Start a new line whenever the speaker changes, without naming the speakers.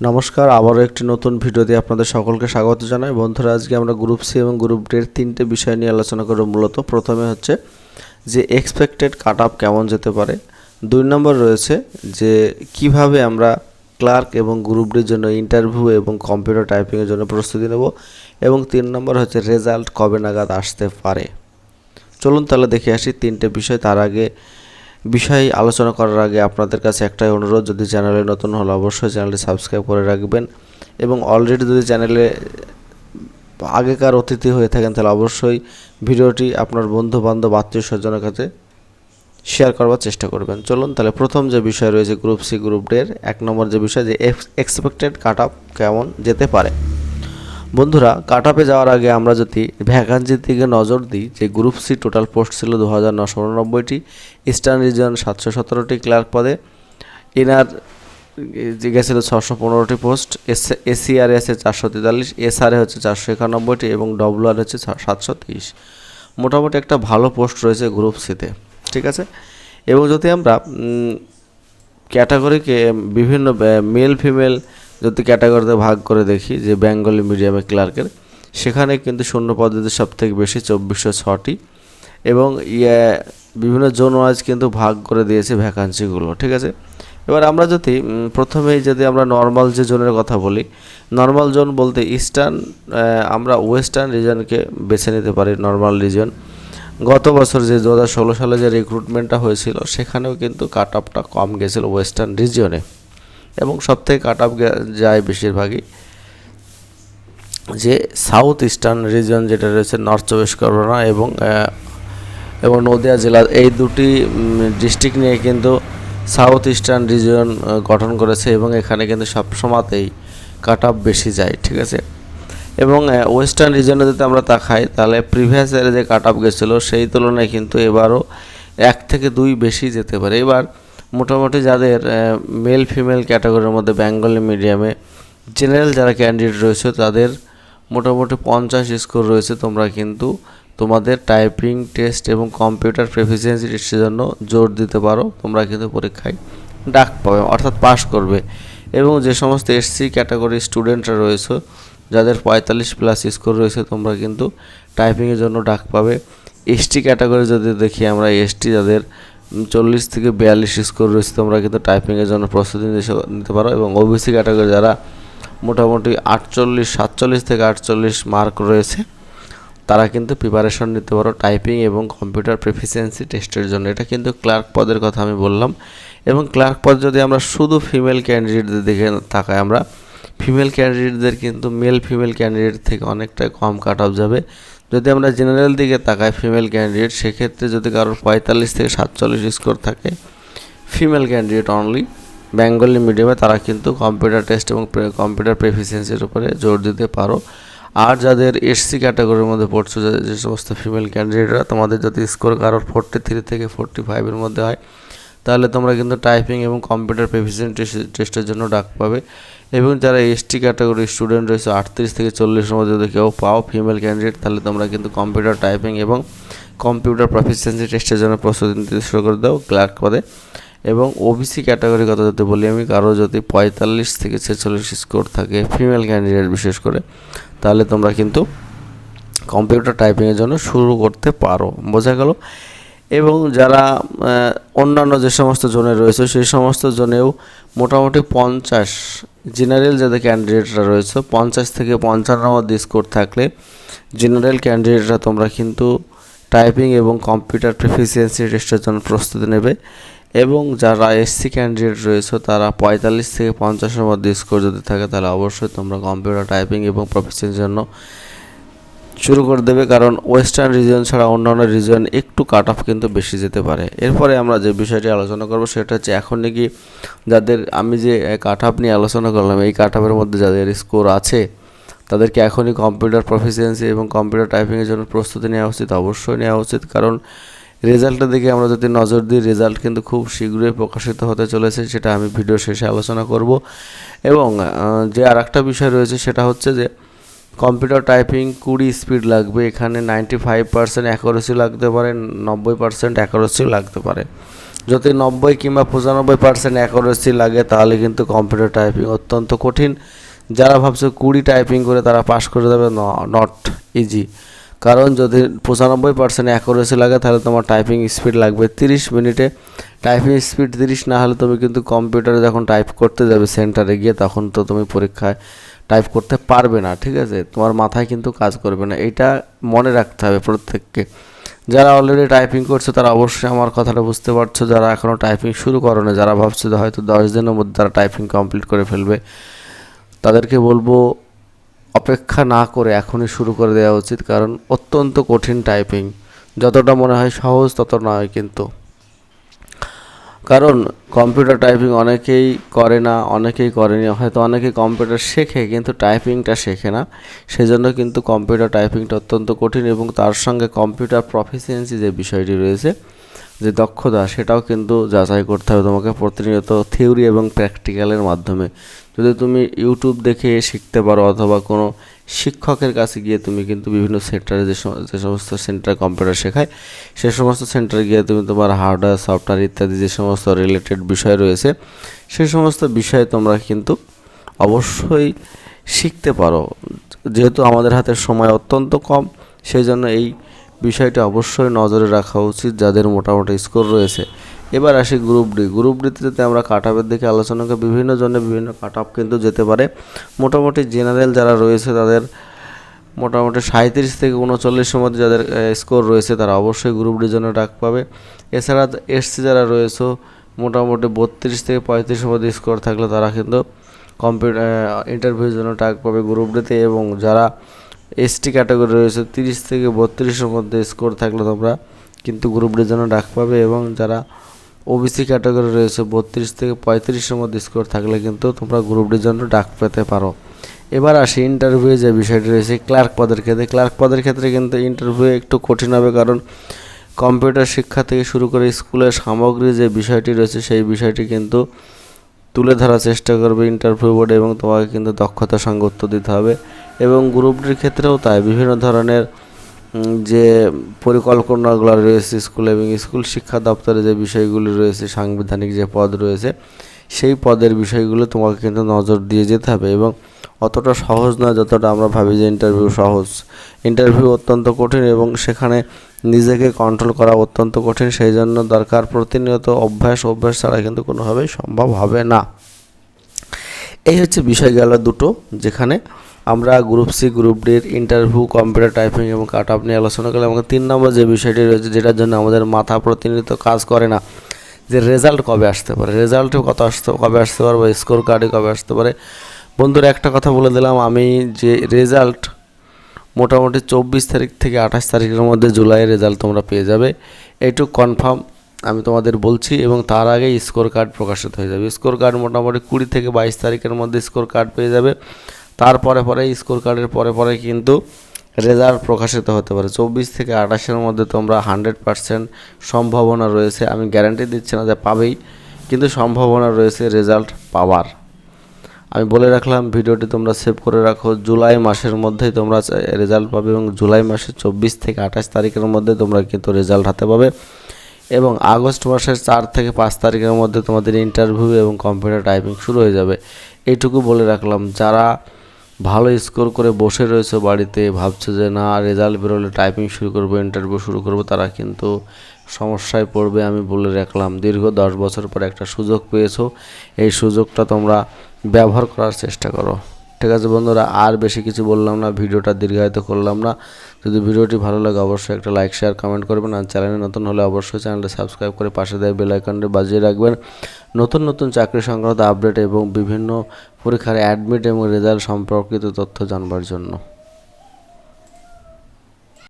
নমস্কার, আবারও একটি নতুন ভিডিওতে আপনাদের সকলকে স্বাগত জানাই। বন্ধুরা, আজকে আমরা গ্রুপ সি এবং গ্রুপ ডি এর তিনটে বিষয় নিয়ে আলোচনা করব। মূলত প্রথমে হচ্ছে যে এক্সপেক্টেড কাট অফ কেমন যেতে পারে, 2 নম্বর রয়েছে যে কিভাবে আমরা ক্লার্ক এবং গ্রুপ ডির জন্য ইন্টারভিউ এবং কম্পিউটার টাইপিংয়ের জন্য প্রস্তুতি নেব, এবং 3 নম্বর হচ্ছে রেজাল্ট কবে নাগাদ আসতে পারে। চলুন তাহলে দেখে আসি তিনটে বিষয়। তার আগে বিষয় আলোচনা করার আগে আপনাদের কাছে একটাই অনুরোধ, যদি চ্যানেলে নতুন হলে অবশ্যই চ্যানেলটি সাবস্ক্রাইব করে রাখবেন, এবং অলরেডি যদি চ্যানেলে আগেকার অতিথি হয়ে থাকেন তাহলে অবশ্যই ভিডিওটি আপনার বন্ধু বান্ধব আত্মীয় স্বজনের কাছে শেয়ার করবার চেষ্টা করবেন। চলুন তাহলে প্রথম যে বিষয় রয়েছে গ্রুপ সি গ্রুপ ডি এর 1 নম্বর যে বিষয়, যে এক্সপেক্টেড কাট অফ কেমন যেতে পারে। বন্ধুরা, কাট অফে যাওয়ার আগে আমরা যদি ভ্যাকান্সির দিকে নজর দিই, যে গ্রুপ সি টোটাল পোস্ট ছিল 2989টি, ইস্টার্ন রিজন 717টি ক্লার্ক পদে, এনআর গেছিল 615টি পোস্ট, এসিআরএসে 443, এসআরএ হচ্ছে 491টি এবং ডব্লিউআর হচ্ছে 723। মোটামুটি একটা ভালো পোস্ট রয়েছে গ্রুপ সিতে, ঠিক আছে। এবং যদি আমরা ক্যাটাগরিকে বিভিন্ন মেল ফিমেল যদি ক্যাটাগরিতে ভাগ করে দেখি, যে বেঙ্গলি মিডিয়ামে ক্লার্কের, সেখানে কিন্তু শূন্য পদ্ধতি সব থেকে বেশি 2406টি, এবং বিভিন্ন জোন ওয়াইজ কিন্তু ভাগ করে দিয়েছে ভ্যাকান্সিগুলো, ঠিক আছে। এবার আমরা যদি প্রথমেই যদি আমরা নর্মাল যে জোনের কথা বলি, নর্মাল জোন বলতে ইস্টার্ন, আমরা ওয়েস্টার্ন রিজনকে বেছে নিতে পারি নর্মাল রিজন। গত বছর যে 2016 সালে যে রিক্রুটমেন্টটা হয়েছিল, সেখানেও কিন্তু কাট অফটা কম গেছিলো ওয়েস্টার্ন রিজিয়নে, এবং সবথেকে কাট অফ যায় বেশিরভাগই যে সাউথ ইস্টার্ন রিজন, যেটা রয়েছে নর্থ চব্বিশ পরগনা এবং নদিয়া জেলা, এই দুটি ডিস্ট্রিক্ট নিয়ে কিন্তু সাউথ ইস্টার্ন রিজন গঠন করেছে, এবং এখানে কিন্তু সবসময়তেই কাট অফ বেশি যায়, ঠিক আছে। এবং ওয়েস্টার্ন রিজনে যদি আমরা তাকাই, তাহলে প্রিভিয়াস ইয়ারে যে কাট অফ গেছিলো সেই তুলনায় কিন্তু এবারও 1 থেকে 2 বেশি যেতে পারে। এবার মোটামুটি যাদের মেল ফিমেল ক্যাটাগরির মধ্যে বেঙ্গলি মিডিয়ামে জেনারেল যারা ক্যান্ডিডেট রয়েছে, তাদের মোটামুটি 50 স্কোর রয়েছে। তোমরা কিন্তু তোমাদের টাইপিং টেস্ট এবং কম্পিউটার প্রফিসিয়েন্সি টেস্টের জন্য জোর দিতে পারো, তোমরা কিন্তু পরীক্ষায় ডাক পাবে, অর্থাৎ পাস করবে। এবং যে সমস্ত এসসি ক্যাটাগরির স্টুডেন্টরা রয়েছে, যাদের 45+ স্কোর রয়েছে, তোমরা কিন্তু টাইপিংয়ের জন্য ডাক পাবে। এসটি ক্যাটাগরি যদি দেখি আমরা, এসটি যাদের 40 থেকে 42 স্কোর রয়েছে, তোমরা কিন্তু টাইপিংয়ের জন্য প্রস্তুতি নিতে পারো। এবং ওবিসি ক্যাটাগরি যারা মোটামুটি 47 থেকে 48 মার্ক রয়েছে, তারা কিন্তু প্রিপারেশন নিতে পারো টাইপিং এবং কম্পিউটার প্রফিসিয়েন্সি টেস্টের জন্য। এটা কিন্তু ক্লার্ক পদের কথা আমি বললাম। এবং ক্লার্ক পদ যদি আমরা শুধু ফিমেল ক্যান্ডিডেটদের দিকে তাকাই, আমরা ফিমেল ক্যান্ডিডেটদের কিন্তু মেল ফিমেল ক্যান্ডিডেট থেকে অনেকটাই কম কাট অফ যাবে। যদি আমরা জেনারেল দিকে তাকাই ফিমেল ক্যান্ডিডেট, সেক্ষেত্রে যদি কারোর 45 থেকে 47 স্কোর থাকে, ফিমেল ক্যান্ডিডেট অনলি বেঙ্গলি মিডিয়ামে, তারা কিন্তু কম্পিউটার টেস্ট এবং কম্পিউটার প্রফিসিয়েন্সির উপরে জোর দিতে পারো। আর যাদের এসসি ক্যাটাগরির মধ্যে পড়ছো, যে সমস্ত ফিমেল ক্যান্ডিডেটরা, তোমাদের যদি স্কোর কারোর 43 থেকে 45-এর মধ্যে হয়, তাহলে তোমরা কিন্তু টাইপিং এবং কম্পিউটার প্রফিসিয়েন্সি টেস্টের জন্য ডাক পাবে। এবং যারা এসটি ক্যাটাগরির স্টুডেন্ট রয়েছে, 38 থেকে 40-এর মধ্যে যদি কেউ পাও ফিমেল ক্যান্ডিডেট, তাহলে তোমরা কিন্তু কম্পিউটার টাইপিং এবং কম্পিউটার প্রফিসিয়েন্সি টেস্টের জন্য প্রস্তুতি নিতে শুরু করে দাও ক্লার্ক পদে। এবং ওবিসি ক্যাটাগরির কথা যদি বলি আমি, কারো যদি 45 থেকে 46 স্কোর থাকে ফিমেল ক্যান্ডিডেট বিশেষ করে, তাহলে তোমরা কিন্তু কম্পিউটার টাইপিংয়ের জন্য শুরু করতে পারো, বোঝা গেল। এবং যারা অন্যান্য যে সমস্ত জোনে রয়েছে, সেই সমস্ত জোনেও মোটামুটি 50 জেনারেল যাদের ক্যান্ডিডেটরা রয়েছে, 50 থেকে 55 মধ্যে স্কোর থাকলে জেনারেল ক্যান্ডিডেটরা তোমরা কিন্তু টাইপিং এবং কম্পিউটার প্রফিসিয়েন্সি টেস্টের জন্য প্রস্তুতি নেবে। এবং যারা এসসি ক্যান্ডিডেট রয়েছে, তারা 45 থেকে 50-এর মধ্যে স্কোর যদি থাকে, তাহলে অবশ্যই তোমরা কম্পিউটার টাইপিং এবং প্রফিসিয়েন্সির জন্য শুরু করে দেবে, কারণ ওয়েস্টার্ন রিজন ছাড়া অন্যান্য রিজন একটু কাট অফ কিন্তু বেশি যেতে পারে। এরপরে আমরা যে বিষয়টি আলোচনা করব, সেটা হচ্ছে এখন নাকি যাদের আমি যে কাট অফ নিয়ে আলোচনা করলাম, এই কাট অফের মধ্যে যাদের স্কোর আছে, তাদেরকে এখনই কম্পিউটার প্রফিসিয়েন্সি এবং কম্পিউটার টাইপিংয়ের জন্য প্রস্তুতি নেওয়া উচিত, অবশ্যই নেওয়া উচিত। কারণ রেজাল্টের দিকে আমরা যদি নজর দিই, রেজাল্ট কিন্তু খুব শীঘ্রই প্রকাশিত হতে চলেছে, সেটা আমি ভিডিও শেষে আলোচনা করব। এবং যে আর একটা বিষয় রয়েছে, সেটা হচ্ছে যে কম্পিউটার টাইপিং 20 স্পিড লাগবে, এখানে 95% অ্যাকুরেসি লাগতে পারে, 90% অ্যাকুরেসিও লাগতে পারে। যদি 90 কিংবা 95% অ্যাকুরেসি লাগে তাহলে কিন্তু কম্পিউটার টাইপিং অত্যন্ত কঠিন। যারা ভাবছে 20 টাইপিং করে তারা পাস করে যাবে, নট ইজি। কারণ যদি 95% অ্যাকুরেসি লাগে তাহলে তোমার টাইপিং স্পিড লাগবে 30 মিনিটে। টাইপিং স্পিড 30 না হলে তুমি কিন্তু কম্পিউটারে যখন টাইপ করতে যাবে সেন্টারে গিয়ে, তখন তো তুমি পরীক্ষায় টাইপ করতে পারবে না, ঠিক আছে? তোমার মাথায় কিন্তু কাজ করবে না, এটা মনে রাখতে হবে প্রত্যেককে। যারা অলরেডি টাইপিং করছে তারা অবশ্যই আমার কথাটা বুঝতে পারছো। যারা এখনও টাইপিং শুরু করো না, যারা ভাবছে যে হয়তো 10 দিনের মধ্যে তারা টাইপিং কমপ্লিট করে ফেলবে, তাদেরকে বলবো অপেক্ষা না করে এখনই শুরু করে দেওয়া উচিত। কারণ অত্যন্ত কঠিন টাইপিং, যতটা মনে হয় সহজ তত নয় কিন্তু। কারণ কম্পিউটার টাইপিং অনেকেই করে না, অনেকেই করেনি, হয়তো অনেকেই কম্পিউটার শেখে কিন্তু টাইপিংটা শেখে না। সেজন্য কিন্তু কম্পিউটার টাইপিংটা অত্যন্ত কঠিন, এবং তার সঙ্গে কম্পিউটার প্রফিসিয়েন্সি যে বিষয়টি রয়েছে, যে দক্ষতা, সেটাও কিন্তু যাচাই করতে হবে তোমাকে প্রতিনিয়ত থিওরি এবং প্র্যাকটিক্যালের মাধ্যমে। যদি তুমি ইউটিউব দেখে শিখতে পারো অথবা কোনো শিক্ষকের কাছে গিয়ে তুমি কিন্তু বিভিন্ন সেন্টারে যে সমস্ত সেন্টার কম্পিউটার শেখায় সে সমস্ত সেন্টারে গিয়ে তুমি তোমার হার্ডওয়্যার সফটওয়্যার ইত্যাদি যে সমস্ত রিলেটেড বিষয় রয়েছে সেই সমস্ত বিষয়ে তোমরা কিন্তু অবশ্যই শিখতে পারো। যেহেতু আমাদের হাতে সময় অত্যন্ত কম, সেই জন্য এই বিষয়টা অবশ্যই নজরে রাখা উচিত যাদের মোটামুটি স্কোর রয়েছে। এবার আসি গ্রুপ ডি। গ্রুপ ডিতে আমরা কাট আপের দিকে আলোচনা করি। বিভিন্ন জনে বিভিন্ন কাট আপ কিন্তু যেতে পারে। মোটামুটি জেনারেল যারা রয়েছে তাদের মোটামুটি 37 থেকে 39-এর মধ্যে যাদের স্কোর রয়েছে তারা অবশ্যই গ্রুপ ডির জন্য ডাক পাবে। এছাড়া এসসি যারা রয়েছে মোটামুটি 32 থেকে 35-এর মধ্যে স্কোর থাকলে তারা কিন্তু ইন্টারভিউর জন্য ডাক পাবে গ্রুপ ডিতে। এবং যারা এসটি ক্যাটাগরি রয়েছে 30 থেকে 32-এর মধ্যে স্কোর থাকলে তোমরা কিন্তু গ্রুপ ডির জন্য ডাক পাবে। এবং যারা ওবিসি ক্যাটাগরি রয়েছে 32 থেকে 35-এর মধ্যে স্কোর থাকলে কিন্তু তোমরা গ্রুপ ডির জন্য ডাক পেতে পারো। এবার আসি ইন্টারভিউ যে বিষয়টি রয়েছে ক্লার্ক পদের ক্ষেত্রে। ক্লার্ক পদের ক্ষেত্রে কিন্তু ইন্টারভিউ একটু কঠিন হবে, কারণ কম্পিউটার শিক্ষা থেকে শুরু করে স্কুলের সামগ্রী যে বিষয়টি রয়েছে সেই বিষয়টি কিন্তু তুলে ধরার চেষ্টা করবে ইন্টারভিউ বোর্ড, এবং তোমাকে কিন্তু দক্ষতার সঙ্গে উত্তর দিতে হবে। এবং গ্রুপ ডির ক্ষেত্রেও তাই, বিভিন্ন ধরনের যে পরিকল্পনাগুলো রয়েছে স্কুল এবং স্কুল শিক্ষা দপ্তরে যে বিষয়গুলি রয়েছে, সাংবিধানিক যে পদ রয়েছে সেই পদের বিষয়গুলো তোমাকে কিন্তু নজর দিয়ে যেতে হবে। এবং অতটা সহজ নয় যতটা আমরা ভাবি যে ইন্টারভিউ সহজ। ইন্টারভিউ অত্যন্ত কঠিন এবং সেখানে নিজেকে কন্ট্রোল করা অত্যন্ত কঠিন। সেই জন্য দরকার প্রতিনিয়ত অভ্যাস ছাড়া কিন্তু কোনোভাবেই সম্ভব হবে না। এই হচ্ছে বিষয় গেল দুটো, যেখানে আমরা গ্রুপ সি গ্রুপ ডির ইন্টারভিউ, কম্পিউটার টাইপিং এবং কাট আপ নিয়ে আলোচনা করলাম। এবং 3 নম্বর যে বিষয়টি রয়েছে যেটার জন্য আমাদের মাথা প্রতিনিয়ত কাজ করে না, যে রেজাল্ট কবে আসতে পারে, রেজাল্টে কবে আসতে পারে, বা স্কোর কার্ডে কবে আসতে পারে। বন্ধুরা একটা কথা বলে দিলাম আমি, যে রেজাল্ট মোটামুটি 24 তারিখ থেকে 28 তারিখের মধ্যে জুলাইয়ের রেজাল্ট তোমরা পেয়ে যাবে, এইটুকু কনফার্ম আমি তোমাদের বলছি। এবং তার আগেই স্কোর কার্ড প্রকাশিত হয়ে যাবে। স্কোর কার্ড মোটামুটি 20 থেকে 22 তারিখের মধ্যে স্কোর কার্ড পেয়ে যাবে। তারপরে স্কোর কার্ডের পরে কিন্তু রেজাল্ট প্রকাশিত হতে পারে। 24 থেকে 28-এর মধ্যে তোমরা 100% সম্ভাবনা রয়েছে, আমি গ্যারান্টি দিচ্ছি না যে পাবেই, কিন্তু সম্ভাবনা রয়েছে রেজাল্ট পাওয়ার। আমি বলে রাখলাম, ভিডিওটি তোমরা সেভ করে রাখো। জুলাই মাসের মধ্যেই তোমরা রেজাল্ট পাবে, এবং জুলাই মাসের 24 থেকে 28 তারিখের মধ্যে তোমরা কিন্তু রেজাল্ট হাতে পাবে। এবং আগস্ট মাসের 4 থেকে 5 তারিখের মধ্যে তোমাদের ইন্টারভিউ এবং কম্পিউটার টাইপিং শুরু হয়ে যাবে। এইটুকু বলে রাখলাম। যারা ভালো স্কোর করে বসে রয়েছে বাড়িতে, ভাবছে যে না রেজাল্ট বেরোলে টাইপিং শুরু করবো, ইন্টারভিউ শুরু করবো, তারা কিন্তু সমস্যায় পড়বে। আমি বলে রাখলাম, দীর্ঘ 10 বছর পর একটা সুযোগ পেয়েছো, এই সুযোগটা তোমরা ব্যবহার করার চেষ্টা করো। ঠিক আছে বন্ধুরা, আর বেশি কিছু বললাম না, ভিডিওটা দীর্ঘায়িত করলাম না। যদি ভিডিওটি ভালো লাগে অবশ্যই একটা লাইক শেয়ার কমেন্ট করবেন। আর চ্যানেলে নতুন হলে অবশ্যই চ্যানেলটা সাবস্ক্রাইব করে পাশে দেওয়া বেল আইকনটি বাজিয়ে রাখবেন নতুন চাকরি সংক্রান্ত আপডেট এবং বিভিন্ন পরীক্ষার অ্যাডমিট এবং রেজাল্ট সম্পর্কিত তথ্য জানবার জন্য।